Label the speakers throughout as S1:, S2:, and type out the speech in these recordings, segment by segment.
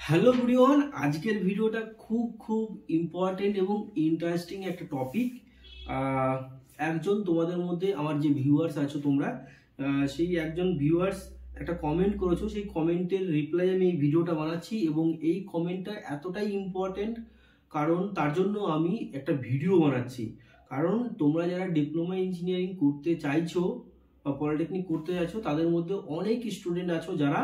S1: Hello everyone, আজকের ভিডিওটা খুব ইম্পর্টেন্ট এবং ইন্টারেস্টিং একটা টপিক। একজন তোমাদের মধ্যে আমার যে ভিউয়ার্স আছো তোমরা, সেই একজন ভিউয়ার্স একটা কমেন্ট করেছো, সেই কমেন্টের রিপ্লাই আমি এই ভিডিওটা বানাচ্ছি এবং এই কমেন্টটা এতটাই ইম্পর্টেন্ট কারণ তার জন্য আমি একটা ভিডিও বানাচ্ছি। কারণ তোমরা যারা ডিপ্লোমা ইঞ্জিনিয়ারিং করতে চাইছো বা পলিটেকনিক করতে চাইছো তাদের মধ্যে অনেক স্টুডেন্ট আছো যারা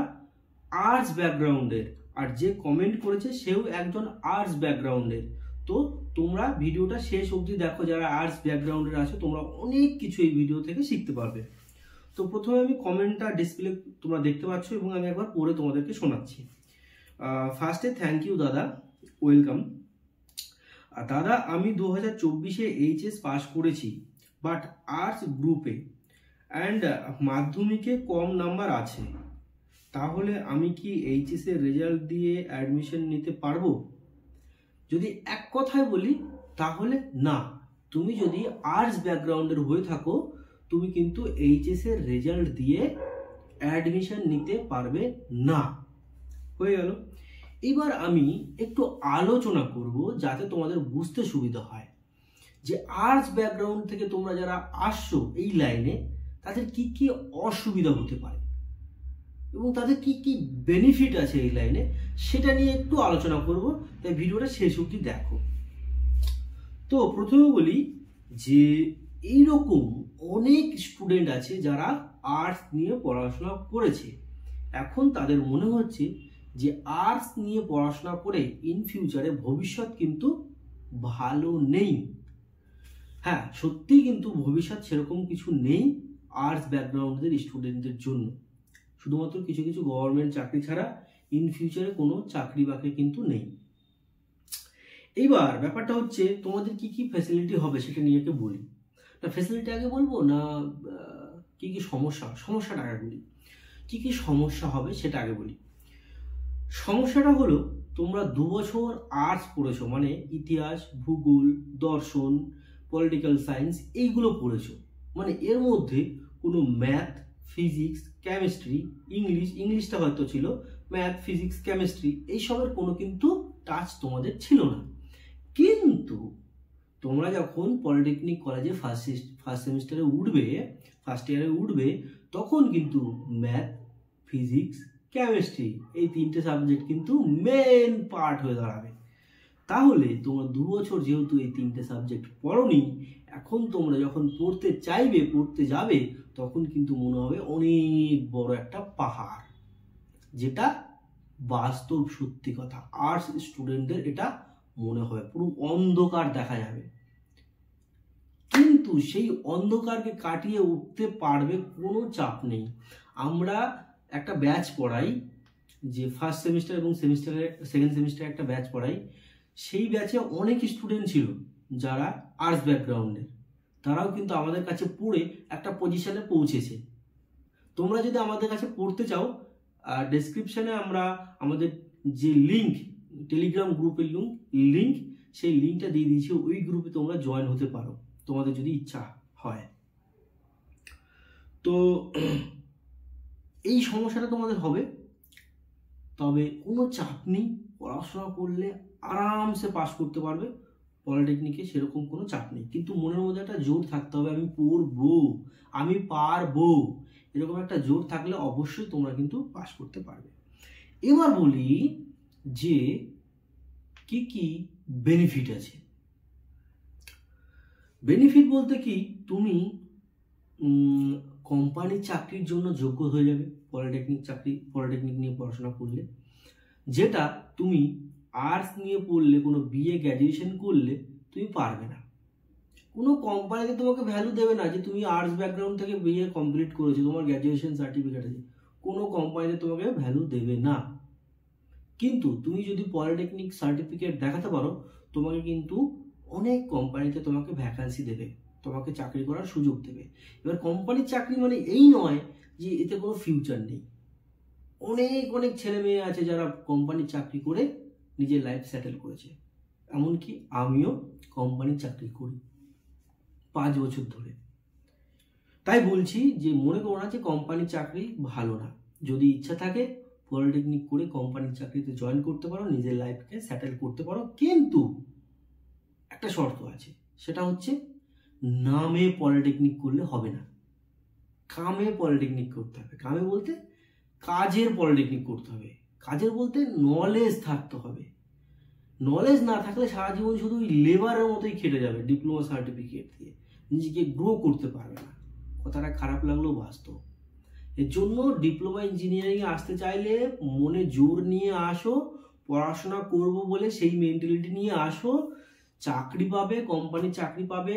S1: আর্টস ব্যাকগ্রাউন্ডের, আর যে কমেন্ট করেছে সেও একজন আর্টস ব্যাকগ্রাউন্ডের। তো তোমরা ভিডিওটা শেষ অবধি দেখো, যারা আর্টস ব্যাকগ্রাউন্ডের আছো তোমরা অনেক কিছু এই ভিডিও থেকে শিখতে পারবে। তো প্রথমে আমি কমেন্টটা ডিসপ্লে তোমরা দেখতে পাচ্ছ এবং আমি একবার পড়ে তোমাদেরকে শোনাচ্ছি। ফার্স্টে থ্যাংক ইউ দাদা, ওয়েলকাম। দাদা, আমি 2024-এ এইচএস পাস করেছি, বাট আর্টস গ্রুপে অ্যান্ড মাধ্যমিকে কম নাম্বার আছে। তাহলে আমি কি এইচএস এর রেজাল্ট দিয়ে অ্যাডমিশন নিতে পারবো? যদি এক কথায় বলি তাহলে না। তুমি যদি আর্টস ব্যাকগ্রাউন্ডের হয়ে থাকো তুমি কিন্তু এইচএস এর রেজাল্ট দিয়ে অ্যাডমিশন নিতে পারবে না। হয়ে গেল। এবার আমি একটু আলোচনা করব যাতে তোমাদের বুঝতে সুবিধা হয় যে আর্টস ব্যাকগ্রাউন্ড থেকে তোমরা যারা আসছো এই লাইনে তাদের কি কি অসুবিধা হতে পারে এবং তাদের কি কি বেনিফিট আছে এই লাইনে, সেটা নিয়ে একটু আলোচনা করব। তাই ভিডিওটা শেষ অবধি দেখো। তো প্রথমে বলি যে এইরকম অনেক স্টুডেন্ট আছে যারা আর্টস নিয়ে পড়াশোনা করেছে, এখন তাদের মনে হচ্ছে যে আর্টস নিয়ে পড়াশোনা করে ইন ফিউচারে ভবিষ্যৎ কিন্তু ভালো নেই। হ্যাঁ, সত্যি কিন্তু ভবিষ্যৎ সেরকম কিছু নেই আর্টস ব্যাকগ্রাউন্ডের স্টুডেন্টদের জন্য। শুধুমাত্র কিছু কিছু গভর্নমেন্ট চাকরি ছাড়া ইন ফিউচারে কোনো চাকরি বাকরি কিন্তু নেই। এইবার ব্যাপারটা হচ্ছে তোমাদের কি কি ফ্যাসিলিটি হবে সেটা নিয়ে একটু বলি। না, ফ্যাসিলিটি আগে বলবো না কি কি সমস্যাটা আগে বলি। কি কি সমস্যা হবে সেটা আগে বলি। সমস্যাটা হলো তোমরা 2 বছর আর্টস পড়েছো, মানে ইতিহাস, ভূগোল, দর্শন, পলিটিক্যাল সায়েন্স এইগুলো পড়েছো, মানে এর মধ্যে কোনো ম্যাথ, ফিজিক্স, কেমিস্ট্রি, ইংলিশটা হয়তো ছিল, ম্যাথ, ফিজিক্স, কেমিস্ট্রি এইসবের কোনো কিন্তু টাচ তোমাদের ছিল না। কিন্তু তোমরা যখন পলিটেকনিক কলেজে ফার্স্ট সেমিস্টারে উঠবে, ফার্স্ট ইয়ারে উঠবে, তখন কিন্তু ম্যাথ, ফিজিক্স, কেমিস্ট্রি এই 3টে সাবজেক্ট কিন্তু মেন পার্ট হয়ে দাঁড়াবে। তাহলে তোমরা 2 বছর যেহেতু এই 3টে সাবজেক্ট পড়োনি, এখন তোমরা যখন পড়তে চাইবে, পড়তে যাবে, তখন কিন্তু মনে হবে অনেক বড় একটা পাহাড়, যেটা বাস্তব সত্যি কথা। আর্টস স্টুডেন্টদের এটা মনে হয় পুরো অন্ধকার দেখা যাবে, কিন্তু সেই অন্ধকারকে কাটিয়ে উঠতে পারবে, কোনো চাপ নেই। আমরা একটা ব্যাচ পড়াই, যে ফার্স্ট সেমিস্টার এবং সেকেন্ড সেমিস্টারে একটা ব্যাচ পড়াই। সেই ব্যাচে অনেক স্টুডেন্ট ছিল যারা আর্টস ব্যাকগ্রাউন্ডের, তারাও কিন্তু আমাদের কাছে পড়ে একটা পজিশনে পৌঁছেছে। তোমরা যদি আমাদের কাছে পড়তে চাও, ডেসক্রিপশনে আমরা আমাদের যে লিঙ্ক, টেলিগ্রাম গ্রুপের লিঙ্ক, সেই লিঙ্কটা দিয়ে দিয়েছি, ওই গ্রুপে তোমরা জয়েন হতে পারো তোমাদের যদি ইচ্ছা হয়। তো এই সমস্যাটা তোমাদের হবে, তবে কোনো চাপ নেই, পড়াশোনা করলে আরামসে পাস করতে পারবে। পলিটেকনিকে সেরকম কোনো চাপ নেই, কিন্তু মনের মধ্যে একটা জোর থাকতে হবে, আমি পড়বো, আমি পারবো, এরকম একটা জোর থাকলে অবশ্যই তোমরা কিন্তু পাস করতে পারবে। এবার বলি যে কি কি বেনিফিট আছে। বেনিফিট বলতে কি, তুমি কোম্পানির চাকরির জন্য যোগ্য হয়ে যাবে পলিটেকনিক নিয়ে পড়াশোনা করলে, যেটা তুমি আর্টস নিয়ে পড়লে, কোনো বিএ গ্র্যাজুয়েশন করলে তুমি পারবে না। কোনো কোম্পানিতে তোমাকে ভ্যালু দেবে না যে তুমি আর্টস ব্যাকগ্রাউন্ড থেকে বিএ কমপ্লিট করেছো, তোমার গ্র্যাজুয়েশন সার্টিফিকেট আছে, কোনো কোম্পানিতে তোমাকে ভ্যালু দেবে না। কিন্তু তুমি যদি পলিটেকনিক সার্টিফিকেট দেখাতে পারো, তোমাকে কিন্তু অনেক কোম্পানিতে তোমাকে ভ্যাকান্সি দেবে, তোমাকে চাকরি করার সুযোগ দেবে। এবার কোম্পানির চাকরি মানে এই নয় যে এতে কোনো ফিউচার নেই। অনেক ছেলে মেয়ে আছে যারা কোম্পানির চাকরি করে নিজের লাইফ সেটেল করেছে। এমনকি আমিও কোম্পানির চাকরি করি 5 বছর ধরে। তাই বলছি যে মনে করো না যে কোম্পানির চাকরি ভালো না। যদি ইচ্ছা থাকে পলিটেকনিক করে কোম্পানির চাকরিতে জয়েন করতে পারো, নিজের লাইফকে সেটেল করতে পারো। কিন্তু একটা শর্ত আছে, সেটা হচ্ছে নামে পলিটেকনিক করলে হবে না, কামে পলিটেকনিক করতে হবে। কামে বলতে কাজের পলিটেকনিক করতে হবে। কাজের বলতে নলেজ থাকতে হবে। নলেজ না থাকলে সারা জীবন শুধু ওই লেবারের মতোই খেটে যাবে, ডিপ্লোমা সার্টিফিকেট দিয়ে নিজেকে গ্রো করতে পারবে না। কথাটা খারাপ লাগলেও বাস্তব। এর জন্য ডিপ্লোমা ইঞ্জিনিয়ারিংয়ে আসতে চাইলে মনে জোর নিয়ে আসো, পড়াশোনা করব বলে সেই মেন্টালিটি নিয়ে আসো। চাকরি পাবে, কোম্পানির চাকরি পাবে,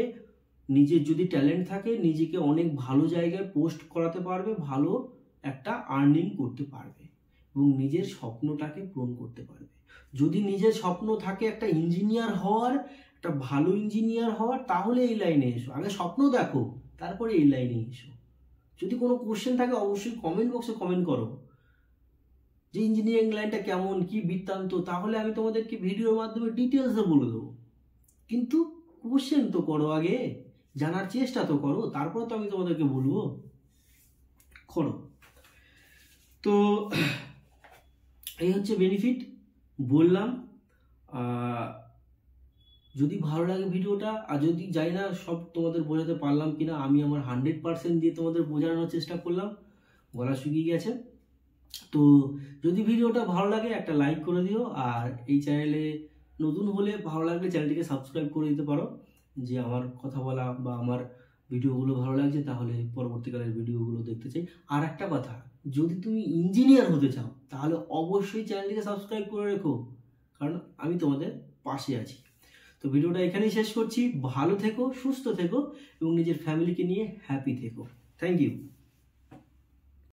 S1: নিজের যদি ট্যালেন্ট থাকে নিজেকে অনেক ভালো জায়গায় পোস্ট করাতে পারবে, ভালো একটা আর্নিং করতে পারবে এবং নিজের স্বপ্নটাকে পূরণ করতে পারবে। যদি নিজের স্বপ্ন থাকে একটা ইঞ্জিনিয়ার হওয়ার, একটা ভালো ইঞ্জিনিয়ার হওয়ার, তাহলে এই লাইনে এসো। আগে স্বপ্ন দেখো, তারপরে এই লাইনে এসো। যদি কোনো কোশ্চেন থাকে অবশ্যই কমেন্ট বক্সে কমেন্ট করো যে ইঞ্জিনিয়ারিং লাইনটা কেমন, কি বৃত্তান্ত, তাহলে আমি তোমাদেরকে ভিডিওর মাধ্যমে ডিটেলসে বলে দেবো। কিন্তু কোশ্চেন তো করো, আগে জানার চেষ্টা তো করো, তারপর তো আমি তোমাদেরকে বলবো। করো। তো এই হচ্ছে বেনিফিট বললাম। যদি ভালো লাগে ভিডিওটা, আর যদি জানি না সব তোমাদের বোঝাতে পারলাম কিনা, আমি আমার 100% দিয়ে তোমাদের বোঝানোর চেষ্টা করলাম, গলা শুকিয়ে গেছে। তো যদি ভিডিওটা ভালো লাগে একটা লাইক করে দিও, আর এই চ্যানেলে নতুন হলে ভালো লাগলে চ্যানেলটিকে সাবস্ক্রাইব করে দিতে পারো, যে আমার কথা বলা বা আমার ভিডিওগুলো ভালো লাগছে, তাহলে পরবর্তীকালের ভিডিওগুলো দেখতে চাই। আর একটা কথা, যদি তুমি ইঞ্জিনিয়ার হতে চাও তাহলে অবশ্যই চ্যানেলটিকে সাবস্ক্রাইব করে রেখো, কারণ আমি তোমাদের পাশে আছি। তো ভিডিওটা এখানেই শেষ করছি। ভালো থেকো, সুস্থ থেকো এবং নিজের ফ্যামিলিকে নিয়ে হ্যাপি থেকো। Thank you.